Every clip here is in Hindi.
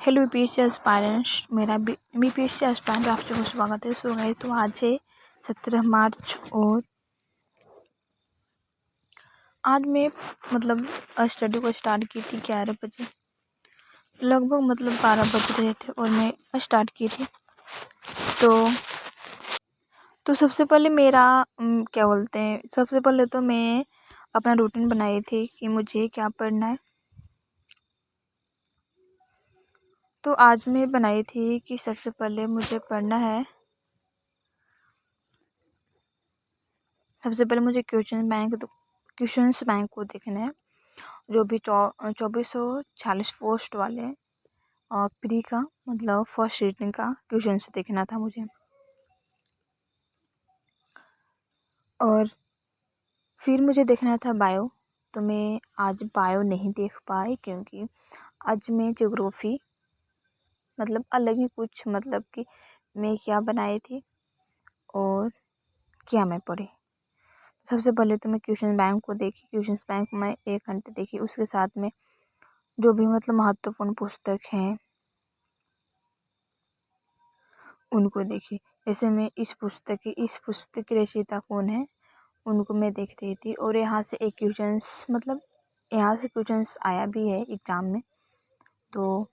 हेलो यूपीएससी एस्पायरेंट्स, मेरा यूपीएससी एस्पायरेंट आप सबको स्वागत है। सो गाइस, तो आज है 17 मार्च और आज मैं स्टडी को स्टार्ट की थी 11 बजे, लगभग 12 बज रहे थे और मैं स्टार्ट की थी। तो सबसे पहले मेरा सबसे पहले तो मैं अपना रूटीन बनाई थी कि मुझे क्या पढ़ना है। तो आज मैं बनाई थी कि सबसे पहले मुझे पढ़ना है, सबसे पहले मुझे क्वेश्चंस बैंक को देखना है, जो भी 2440 पोस्ट वाले और प्री का फर्स्ट रीडिंग का क्वेश्चंस देखना था मुझे। और फिर मुझे देखना था बायो, तो मैं आज बायो नहीं देख पाई क्योंकि आज मैं ज्योग्राफी अलग ही कुछ कि मैं क्या बनाई थी और क्या मैं पढ़ी। सबसे पहले तो मैं क्वेश्चन बैंक को देखी, क्वेश्चन बैंक में 1 घंटे देखी। उसके साथ में जो भी महत्वपूर्ण पुस्तक हैं उनको देखी। जैसे मैं इस पुस्तक की रचयिता कौन है उनको मैं देख रही थी। और यहाँ से एक क्वेश्चंस आया भी है एग्ज़ाम में, तो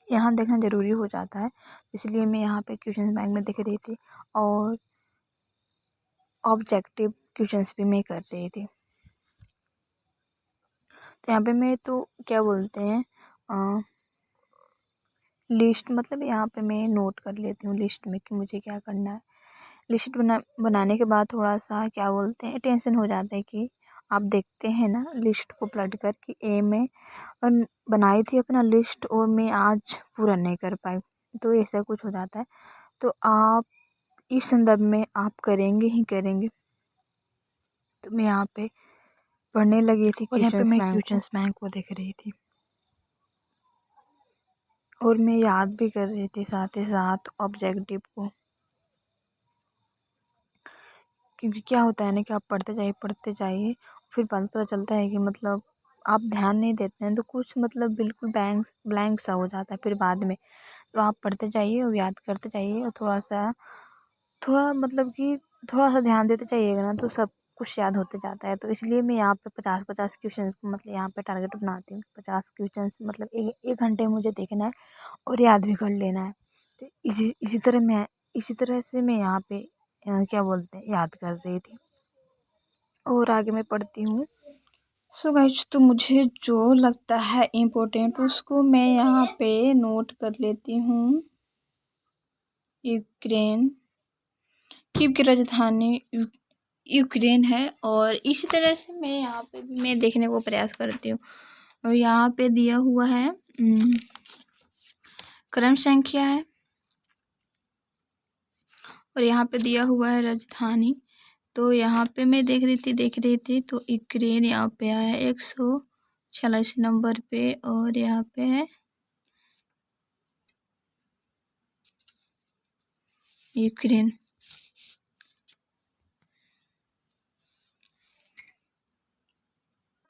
यहाँ देखना ज़रूरी हो जाता है, इसलिए मैं यहाँ पे क्वेश्चन बैंक में देख रही थी और ऑब्जेक्टिव क्वेश्चंस भी मैं कर रही थी। तो यहाँ पे मैं तो क्या बोलते हैं लिस्ट यहाँ पे मैं नोट कर लेती हूँ लिस्ट में कि मुझे क्या करना है। लिस्ट बनाने के बाद थोड़ा सा क्या बोलते हैं टेंशन हो जाता है कि आप देखते हैं ना लिस्ट को पलट कर कि मैं बनाई थी अपना लिस्ट और मैं आज पूरा नहीं कर पाई, तो ऐसा कुछ हो जाता है। तो आप इस संदर्भ में आप करेंगे ही करेंगे। तो मैं यहाँ पे पढ़ने लगी थी और यहाँ पे मैं क्वेश्चंस बैंक को देख रही थी और मैं याद भी कर रही थी साथ ही साथ ऑब्जेक्टिव को, क्योंकि क्या होता है ना कि आप पढ़ते जाइए फिर बाद पता चलता है कि आप ध्यान नहीं देते हैं तो कुछ बिल्कुल ब्लैंक सा हो जाता है फिर बाद में। तो आप पढ़ते जाइए और याद करते जाइए और थोड़ा सा ध्यान देते जाइएगा ना तो सब कुछ याद होते जाता है। तो इसलिए मैं यहाँ पे 50 क्वेश्चन यहाँ पे टारगेट बनाती हूँ। 50 क्वेश्चन एक घंटे मुझे देखना है और याद भी कर लेना है। तो इसी तरह से मैं यहाँ पे क्या बोलते हैं याद कर रही थी और आगे मैं पढ़ती हूँ। सो गाइस, तो मुझे जो लगता है इम्पोर्टेंट उसको मैं यहाँ पे नोट कर लेती हूँ। यूक्रेन की राजधानी यूक्रेन है और इसी तरह से मैं यहाँ पे भी मैं देखने को प्रयास करती हूँ। और यहाँ पे दिया हुआ है क्रम संख्या है और यहाँ पे दिया हुआ है राजधानी। तो यहाँ पे मैं देख रही थी तो यूक्रेन यहाँ पे आया 146 नंबर पे और यहाँ पे है यूक्रेन।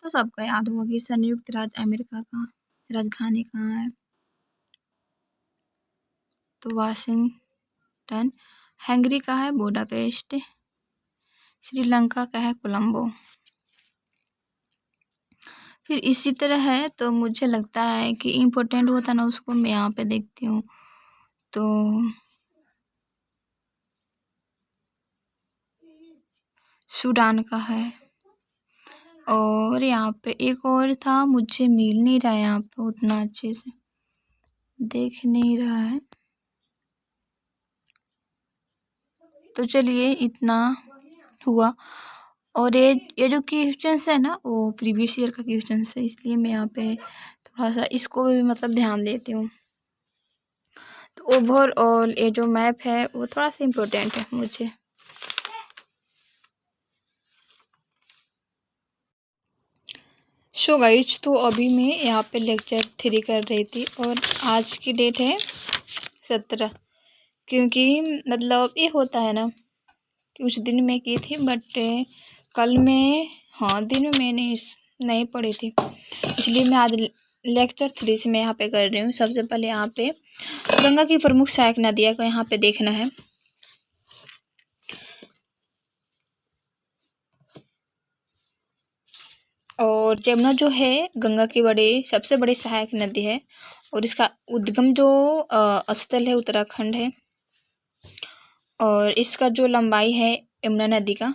तो सबका याद होगा कि संयुक्त राज्य अमेरिका का राजधानी कहाँ है, तो वाशिंगटन। हंगरी का है बुडापेस्ट। श्रीलंका का है कोलंबो। फिर इसी तरह है, तो मुझे लगता है कि इम्पोर्टेंट होता ना उसको मैं यहाँ पे देखती हूँ। तो सूडान का है और यहाँ पे एक और था, मुझे मिल नहीं रहा है यहाँ पे उतना अच्छे से देख नहीं रहा है। तो चलिए इतना हुआ। और ये जो क्वेश्चंस है ना वो प्रीवियस ईयर का क्वेश्चंस है, इसलिए मैं यहाँ पे थोड़ा सा इसको भी ध्यान देती हूँ। तो ओवरऑल ये जो मैप है वो थोड़ा सा इम्पोर्टेंट है मुझे। सो गाइज, तो अभी मैं यहाँ पे लेक्चर 3 कर रही थी और आज की डेट है 17, क्योंकि ये होता है ना कि उस दिन मैं की थी बट कल में दिन में मैंने नहीं पढ़ी थी, इसलिए मैं आज लेक्चर 3 से मैं यहाँ पे कर रही हूँ। सबसे पहले यहाँ पे गंगा की प्रमुख सहायक नदियाँ को यहाँ पे देखना है। और जमुना जो है गंगा की सबसे बड़ी सहायक नदी है और इसका उद्गम जो स्थल है उत्तराखंड है। और इसका जो लंबाई है यमुना नदी का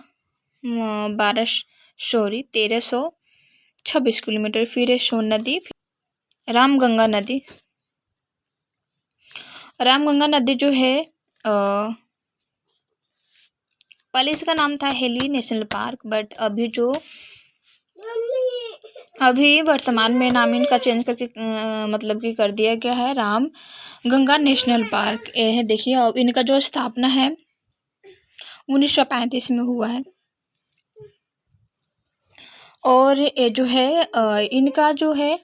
1326 किलोमीटर। फिर है सोन नदी, रामगंगा नदी। रामगंगा नदी जो है पहले इसका नाम था हेली नेशनल पार्क, बट अभी वर्तमान में नाम इनका चेंज करके मतलब कि कर दिया गया है राम गंगा नेशनल पार्क। ये है, देखिए अब इनका जो स्थापना है 1935 में हुआ है। और ये जो है इनका जो है,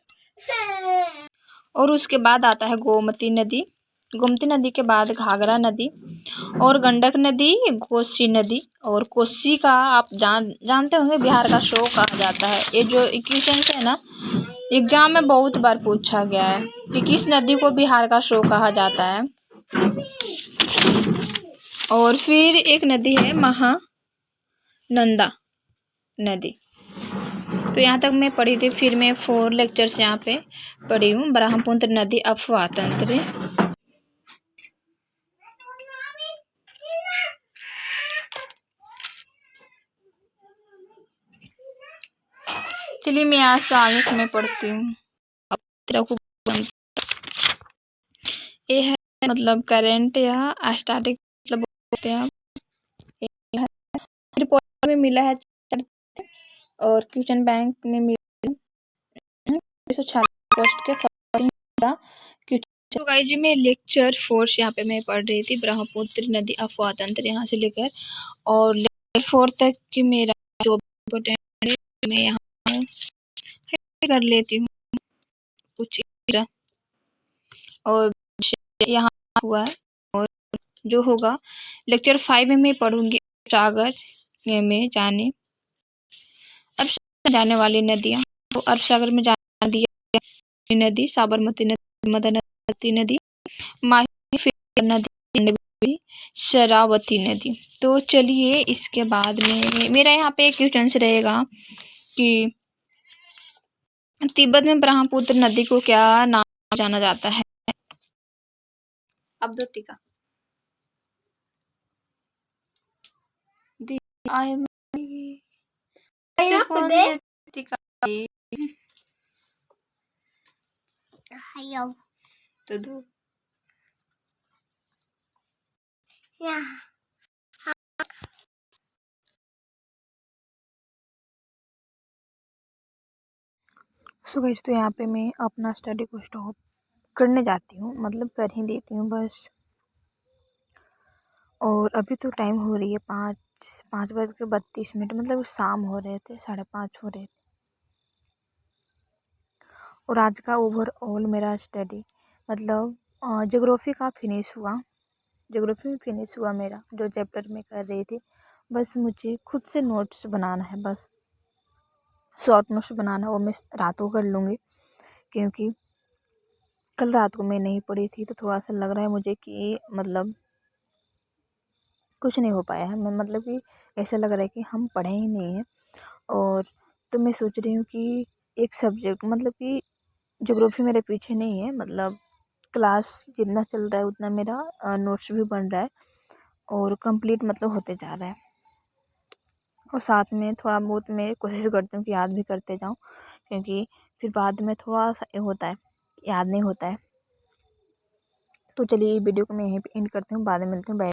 और उसके बाद आता है गोमती नदी। गोमती नदी के बाद घाघरा नदी और गंडक नदी, कोसी नदी। और कोसी का आप जानते होंगे बिहार का शो कहा जाता है। ये जो क्वेश्चन है ना, एग्जाम में बहुत बार पूछा गया है कि किस नदी को बिहार का शो कहा जाता है। और फिर एक नदी है महानंदा नदी। तो यहाँ तक मैं पढ़ी थी। फिर मैं 4 लेक्चर्स यहाँ पे पढ़ी हूँ। ब्रह्मपुत्र नदी अफवाह तंत्र। चलिए मैं यहाँ से आगे से मैं पढ़ती हूँ। ये है मतलब करेंट या स्टैटिक मतलब बोलते हैं। रिपोर्ट में मिला है और क्वेश्चन बैंक में मिला 246 के। तो गाइस जी मैं लेक्चर 4 यहाँ पे मैं पढ़ रही थी, ब्रह्मपुत्र नदी अफवाह तंत्र यहाँ से लेकर और लेक्चर 4 तक की मेरा जो इम्पोर्टेंट मैं यहाँ कर लेती हूँ कुछ। और यहाँ हुआ है और जो होगा लेक्चर 5 में मैं पढ़ूंगी सागर में जाने वाली नदियाँ। तो अरब सागर में जाने नदी साबरमती नदी, मदनती नदी, माही नदी, शरावती नदी। तो चलिए इसके बाद में मेरा यहाँ पे एक क्वेश्चन रहेगा कि तिब्बत में ब्रह्मपुत्र नदी को क्या नाम जाना जाता है। अब दो टीका तो दो सो गाइस तो यहाँ पे मैं अपना स्टडी को स्टॉप करने जाती हूँ, मतलब कर ही देती हूँ बस। और अभी तो टाइम हो रही है 5:32, मतलब शाम हो रहे थे, 5:30 हो रहे थे। और आज का ओवरऑल मेरा स्टडी मतलब ज्योग्राफी का फिनिश हुआ। ज्योग्राफी में फिनिश हुआ मेरा जो चैप्टर में कर रही थी। बस मुझे खुद से नोट्स बनाना है, बस शॉर्ट नोट्स बनाना, वो मैं रात को कर लूँगी क्योंकि कल रात को मैं नहीं पढ़ी थी। तो थोड़ा सा लग रहा है मुझे कि मतलब कुछ नहीं हो पाया है। मैं मतलब कि ऐसा लग रहा है कि हम पढ़े ही नहीं हैं। और तो मैं सोच रही हूँ कि एक सब्जेक्ट मतलब कि ज्योग्राफी मेरे पीछे नहीं है, मतलब क्लास जितना चल रहा है उतना मेरा नोट्स भी बन रहा है और कंप्लीट मतलब होते जा रहा है। और साथ में थोड़ा बहुत मैं कोशिश करती हूँ कि याद भी करते जाऊँ, क्योंकि फिर बाद में थोड़ा सा होता है याद नहीं होता है। तो चलिए वीडियो को मैं यहीं पे एंड करती हूँ, बाद में मिलती हूँ। बाय।